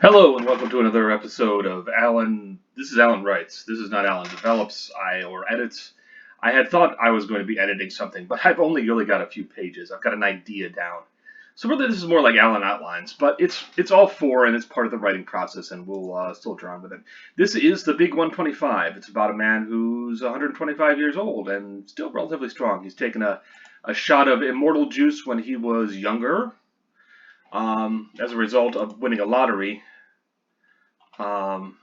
Hello and welcome to another episode of Alan. This is Alan Writes. This is not Alan Develops or Edits. I had thought I was going to be editing something, but I've only really got a few pages. I've got an idea down. So really, this is more like Alan Outlines, but it's all four and it's part of the writing process, and we'll still draw on with it. This is the Big 125. It's about a man who's 125 years old and still relatively strong. He's taken a shot of immortal juice when he was younger, as a result of winning a lottery. Um,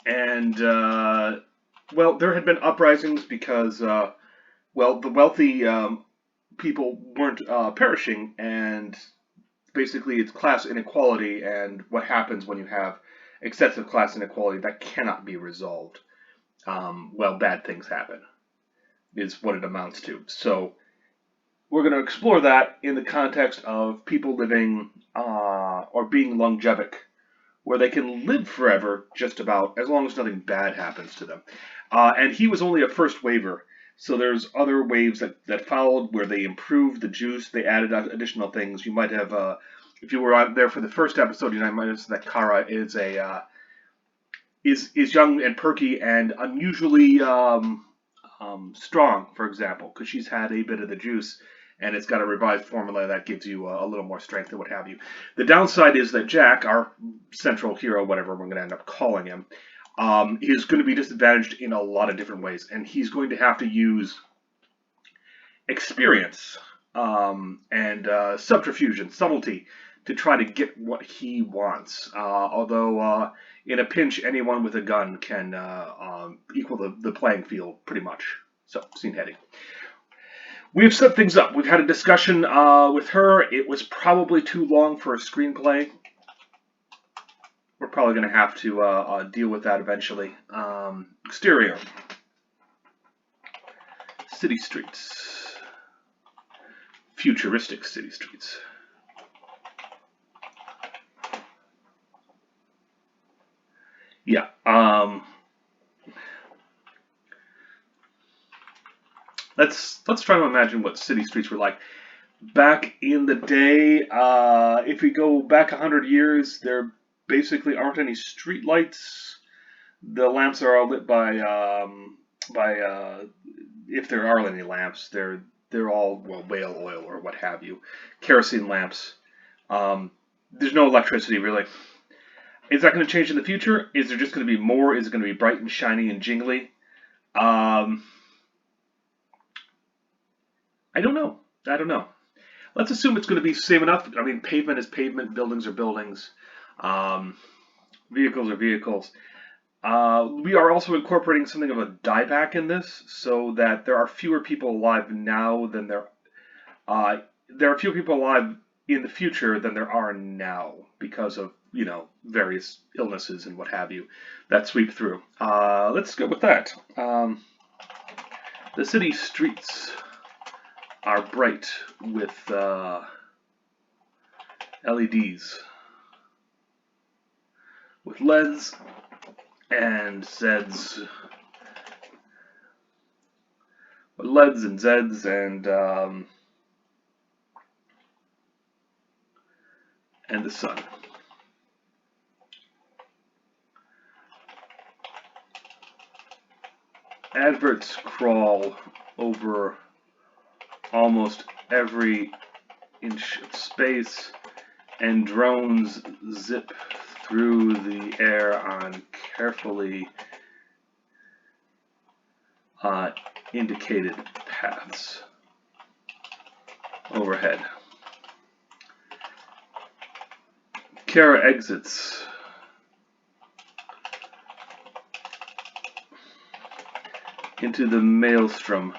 and well, there had been uprisings because well, the wealthy people weren't perishing, and basically it's class inequality. And what happens when you have excessive class inequality that cannot be resolved? Well, bad things happen, is what it amounts to. So we're going to explore that in the context of people living or being longevic, where they can live forever, just about, as long as nothing bad happens to them. And he was only a first waver, so there's other waves that followed where they improved the juice, they added additional things. You might have, if you were out there for the first episode, you might notice that Kara is young and perky and unusually strong, for example, because she's had a bit of the juice, and it's got a revised formula that gives you a little more strength and what have you. The downside is that Jack, our central hero, whatever we're going to end up calling him, is going to be disadvantaged in a lot of different ways, and he's going to have to use experience and subterfuge and subtlety to try to get what he wants. Although, in a pinch, anyone with a gun can equal the playing field pretty much. So, scene heading. We've set things up. We've had a discussion with her. It was probably too long for a screenplay. We're probably going to have to deal with that eventually. Exterior. City streets. Futuristic city streets. Yeah. Let's try to imagine what city streets were like back in the day. If we go back 100 years, there basically aren't any street lights. The lamps are all lit by if there are any lamps, they're all, well, whale oil or what have you, kerosene lamps. There's no electricity really. Is that going to change in the future? Is there just going to be more? Is it going to be bright and shiny and jingly? I don't know. I don't know. Let's assume it's going to be same enough. I mean, pavement is pavement, buildings are buildings, vehicles are vehicles. We are also incorporating something of a dieback in this, so that there are fewer people alive now than there are fewer people alive in the future than there are now because of, various illnesses and what have you that sweep through. Let's go with that. The city streets are bright with LEDs, with LEDs and Zeds, with LEDs and Zeds and the sun. Adverts crawl over almost every inch of space, and drones zip through the air on carefully indicated paths overhead. Kara exits into the maelstrom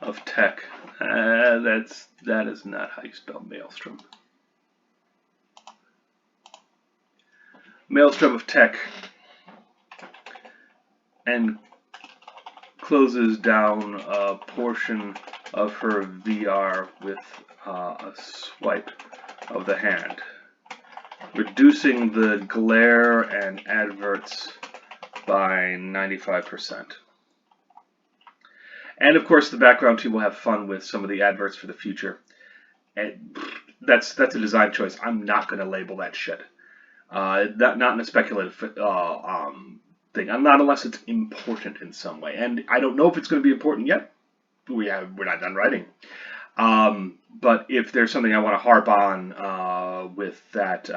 of tech. That is not how you spell maelstrom. Maelstrom of tech, and closes down a portion of her VR with a swipe of the hand, reducing the glare and adverts by 95%. And of course, the background team will have fun with some of the adverts for the future. And that's a design choice. I'm not going to label that shit. Not in a speculative thing. I'm not unless it's important in some way, and I don't know if it's going to be important yet. We're not done writing. But if there's something I want to harp on with that,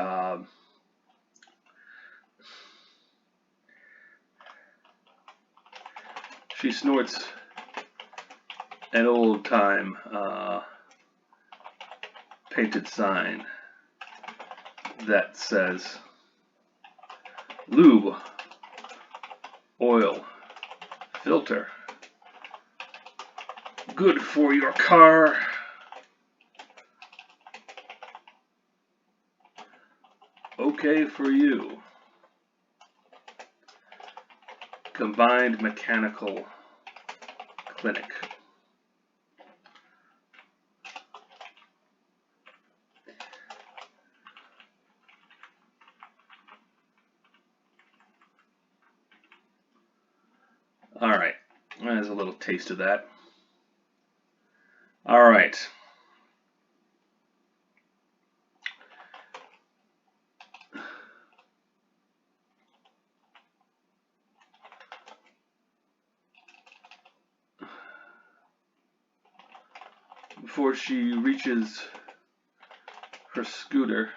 she snorts an old time painted sign that says lube, oil, filter, good for your car. Okay for you. Combined mechanical clinic. All right, there's a little taste of that. All right. Before she reaches her scooter,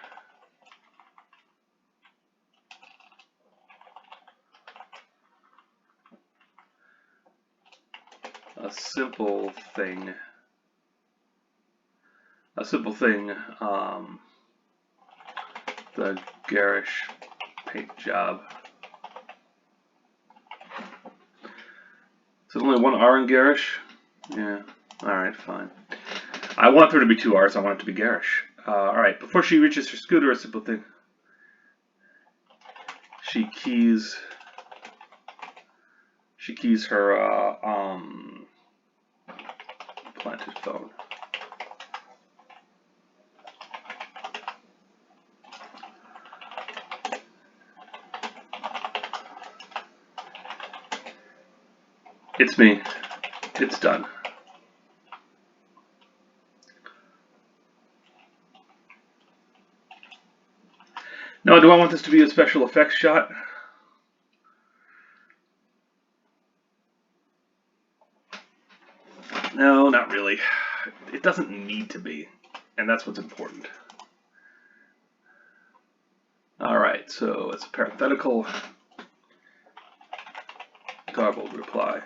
a simple thing, the garish paint job. Is it only one R in garish? Yeah, alright, fine. I want there to be two R's, I want it to be garish. Alright, before she reaches her scooter, a simple thing. She keys her planted phone. It's me. It's done. Now, do I want this to be a special effects shot? No, not really. It doesn't need to be, and that's what's important. Alright, so it's a parenthetical. Garbled reply.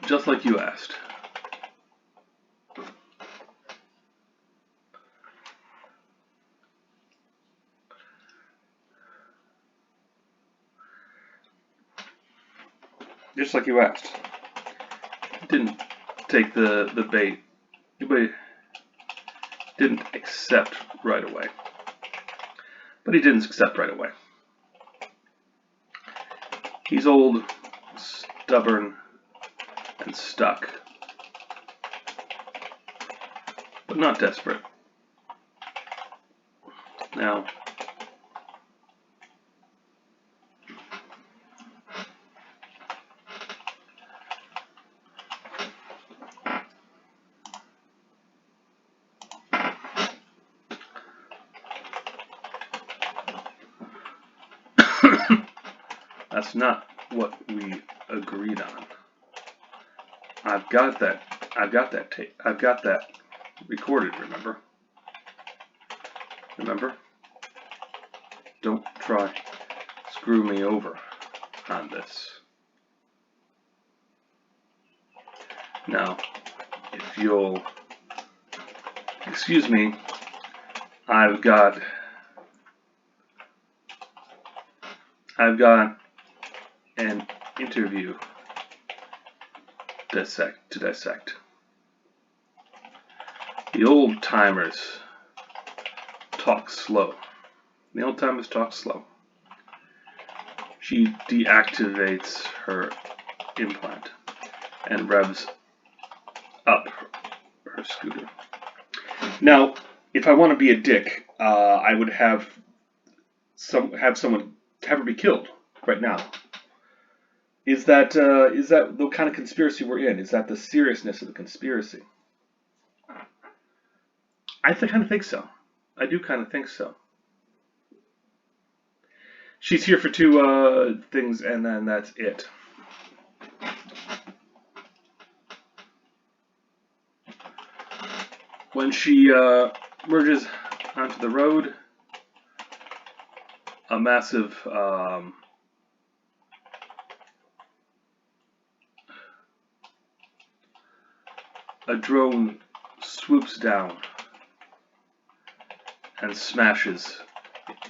Just like you asked. Just like you asked. Didn't take the bait. Anybody didn't accept right away. But he didn't accept right away. He's old, stubborn, and stuck. But not desperate. Now, that's not what we agreed on. I've got that tape. I've got that recorded, remember? Remember? Don't try screw me over on this. Now, if you'll excuse me, I've got an interview to dissect. The old timers talk slow. The old timers talk slow. She deactivates her implant and revs up her scooter. Now, if I want to be a dick, I would have her be killed right now. Is that the kind of conspiracy we're in? Is that the seriousness of the conspiracy? Kind of think so. I do kind of think so. She's here for two things, and then that's it. When she merges onto the road, a massive a drone swoops down and smashes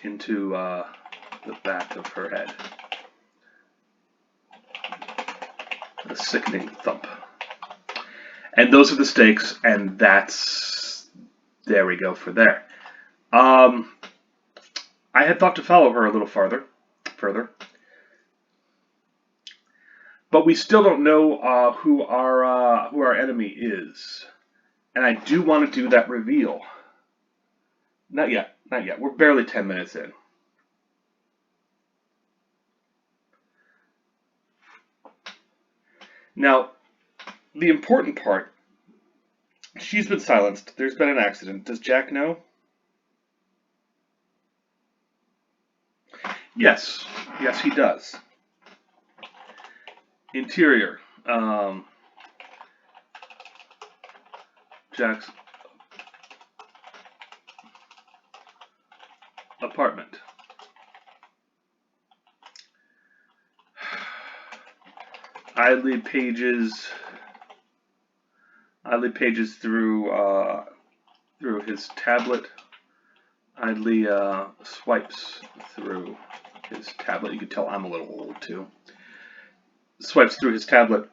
into the back of her head. A sickening thump. And those are the stakes, and there we go for there. I had thought to follow her a little further, but we still don't know who our enemy is, and I do want to do that reveal. Not yet. We're barely 10 minutes in. Now, the important part, she's been silenced. There's been an accident. Does Jack know? Yes, he does. Interior. Jack's apartment. Idly pages through his tablet. Idly swipes through his tablet. You can tell I'm a little old too. Swipes through his tablet,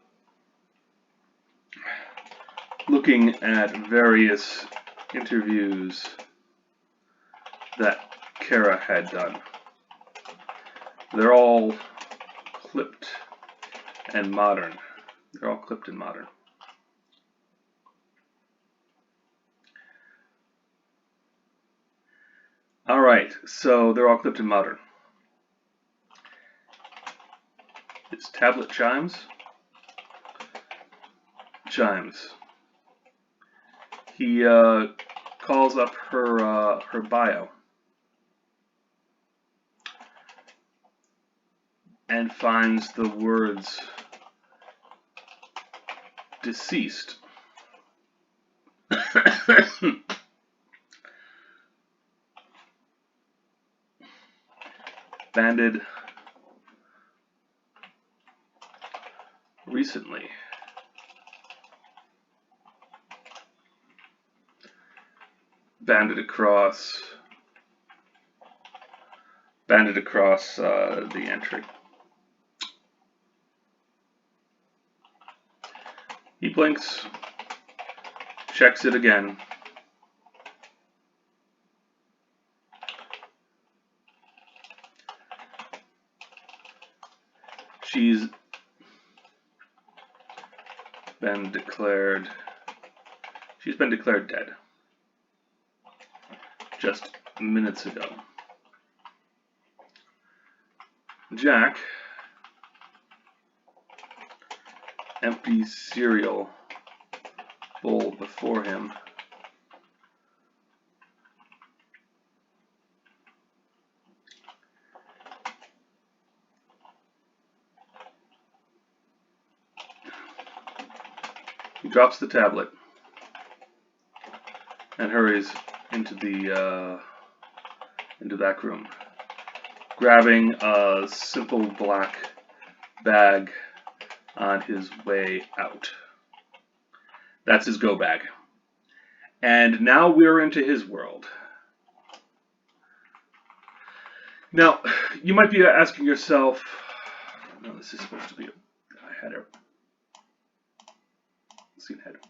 looking at various interviews that Kara had done. They're all clipped and modern. All right, so they're all clipped and modern. His tablet chimes. He calls up her bio and finds the words deceased. Banded recently. Banded across the entry. He blinks, checks it again. She's been declared dead just minutes ago. Jack, empty cereal bowl before him, he drops the tablet and hurries into the back room, grabbing a simple black bag on his way out. That's his go bag. And now we're into his world. Now, you might be asking yourself, no, this is supposed to be a header. Scene header.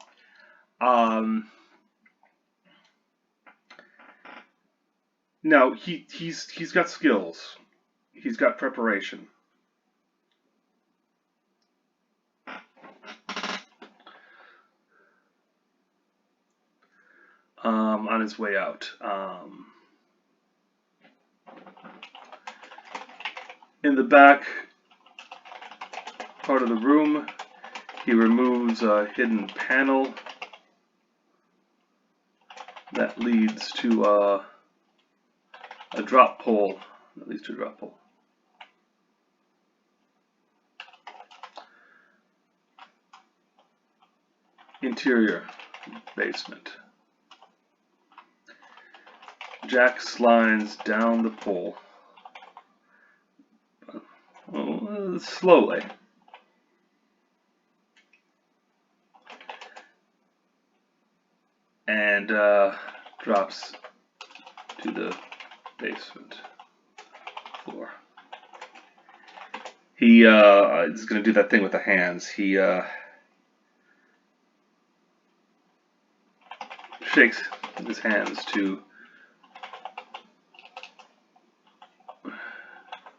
No, he's got skills. He's got preparation. On his way out. In the back part of the room. He removes a hidden panel that leads to a drop pole. That leads to a drop pole. Interior basement. Jack slides down the pole. Slowly. And drops to the basement floor. He is going to do that thing with the hands. He shakes his hands to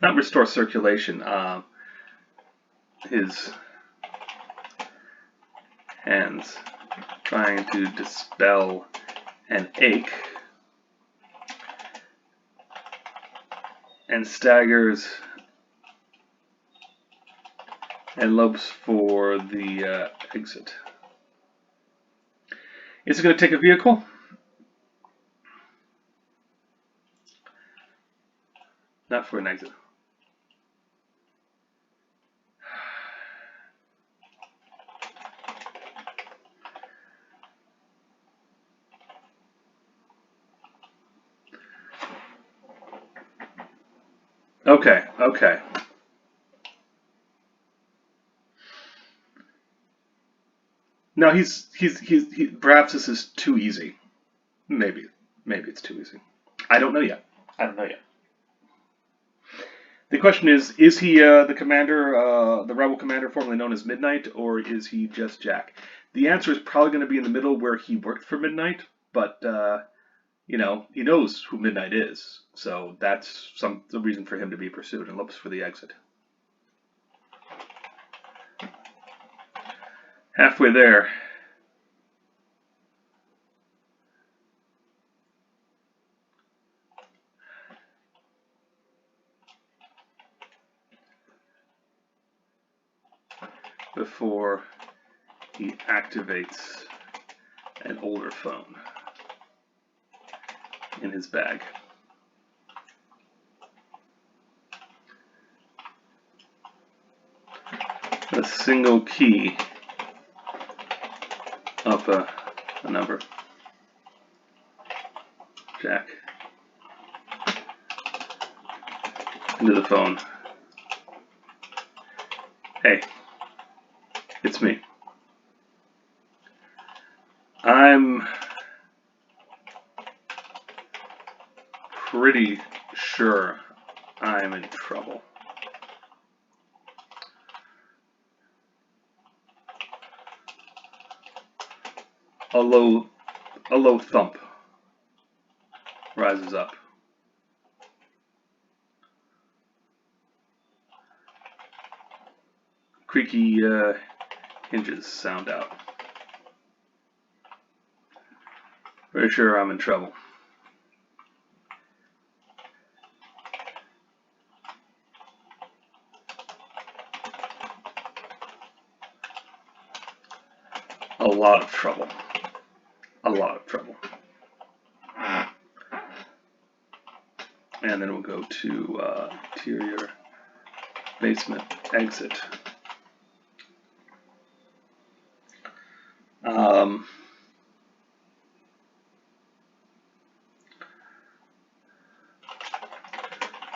not restore circulation. His hands trying to dispel an ache, and staggers and lopes for the exit. Is it going to take a vehicle? Not for an exit. Okay, okay. Now he perhaps this is too easy. Maybe it's too easy. I don't know yet. The question is he the commander, the rebel commander formerly known as Midnight, or is he just Jack? The answer is probably going to be in the middle, where he worked for Midnight, but you know, he knows who Midnight is, so that's the reason for him to be pursued, and looks for the exit. Halfway there, before he activates an older phone in his bag. A single key up a number. Jack. Into the phone. Hey, it's me. I'm pretty sure I'm in trouble. A low thump rises up. Creaky hinges sound out. Very sure I'm in trouble. A lot of trouble. A lot of trouble. And then we'll go to interior basement exit.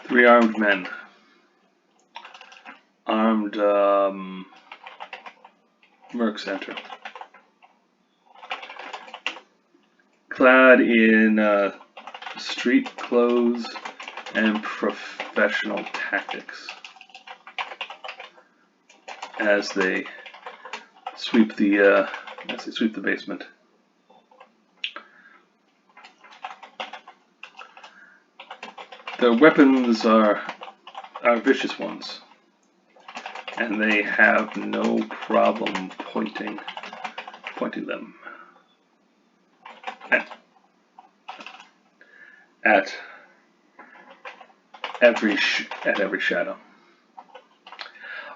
Three armed men. Armed mercs enter. Clad in street clothes and professional tactics, as they sweep the basement. Their weapons are vicious ones, and they have no problem pointing them at every shadow.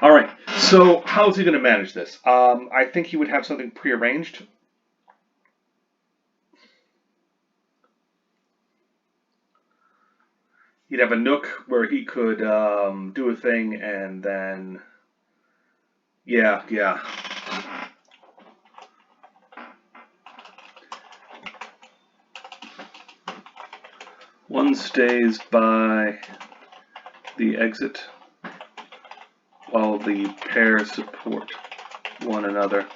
All right, So how's he going to manage this? I think he would have something prearranged. He'd have a nook where he could do a thing, and then yeah. One stays by the exit while the pair support one another.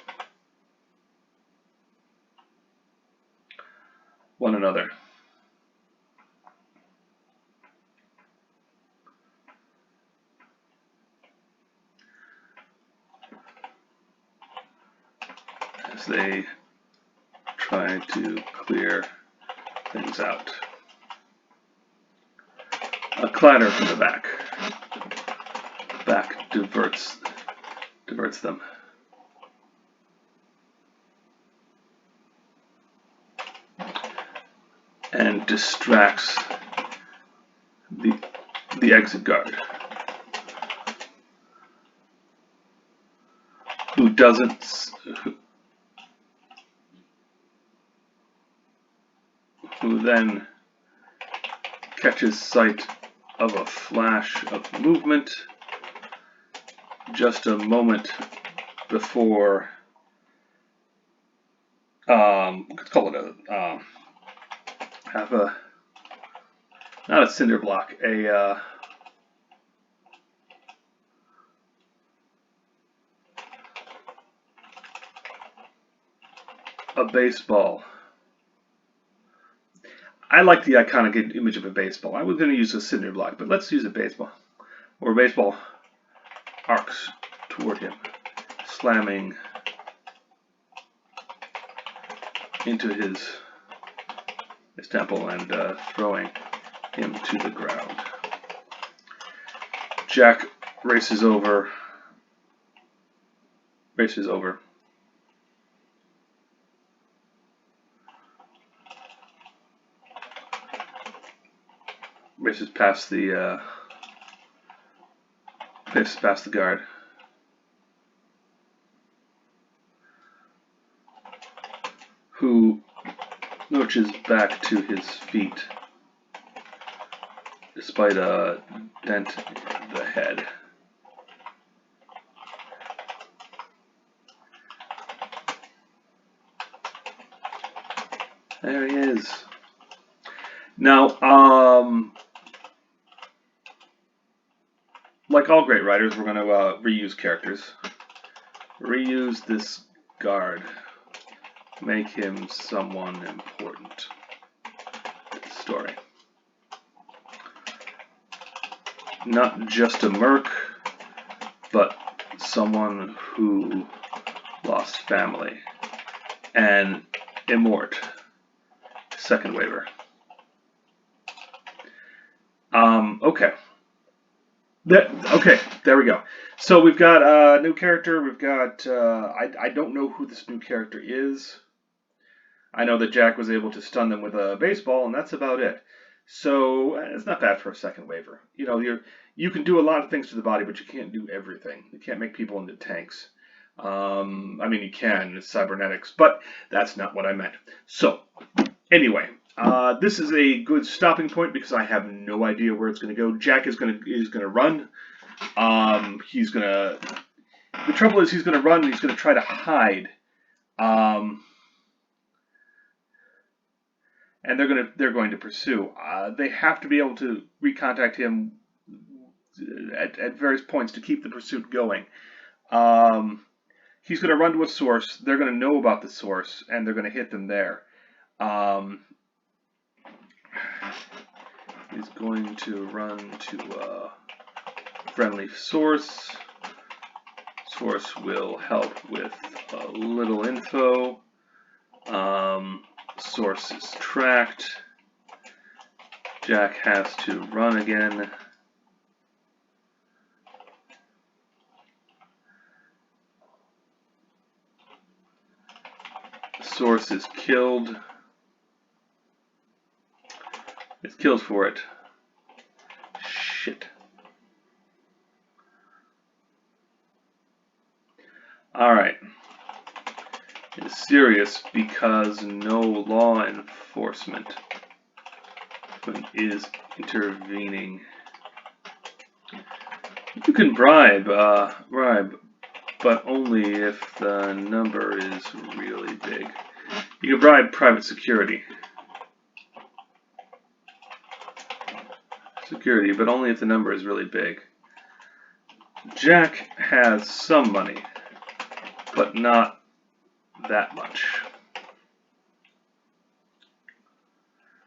As they try to clear things out. A clatter from the back. Back diverts them. And distracts the exit guard, who then catches sight of a flash of movement just a moment before let's call it not a cinder block, a baseball. I like the iconic image of a baseball. I was going to use a cinder block, but let's use a baseball. Or a baseball arcs toward him, slamming into his temple and throwing him to the ground. Jack races over. Races past the guard, who lurches back to his feet despite a dent in the head. There he is. Now, like all great writers, we're going to reuse characters. Reuse this guard. Make him someone important to the story. Not just a merc, but someone who lost family. And immort. Second waiver. Okay. There we go. So we've got a new character. We've got, I don't know who this new character is. I know that Jack was able to stun them with a baseball, and that's about it. So it's not bad for a second waiver. You know, you can do a lot of things to the body, but you can't do everything. You can't make people into tanks. I mean, you can, it's cybernetics, but that's not what I meant. So, anyway, this is a good stopping point because I have no idea where it's going to go. Jack is going to run. The trouble is he's going to run. He's going to try to hide. And they're going to pursue. They have to be able to recontact him at various points to keep the pursuit going. He's going to run to a source. They're going to know about the source, and they're going to hit them there. He's going to run to a friendly source. Source will help with a little info. Source is tracked. Jack has to run again. Source is killed. It's killed for it. Shit. Alright. It's serious because no law enforcement is intervening. You can bribe, but only if the number is really big. You can bribe private security. But only if the number is really big. Jack has some money, but not that much.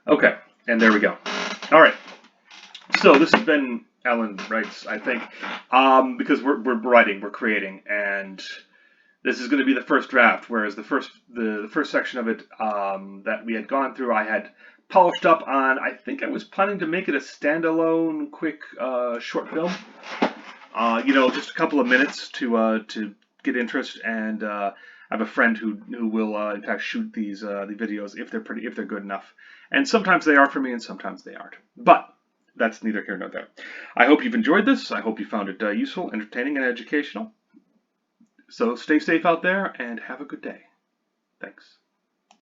Okay, and there we go. All right. So this has been Alan Wrights, I think, because we're writing, we're creating, and this is going to be the first draft. Whereas the first section of it that we had gone through, I had polished up on. I think I was planning to make it a standalone, quick, short film. Just a couple of minutes to get interest, and I have a friend who will in fact shoot the videos if they're good enough. And sometimes they are for me, and sometimes they aren't. But that's neither here nor there. I hope you've enjoyed this. I hope you found it useful, entertaining, and educational. So stay safe out there, and have a good day. Thanks.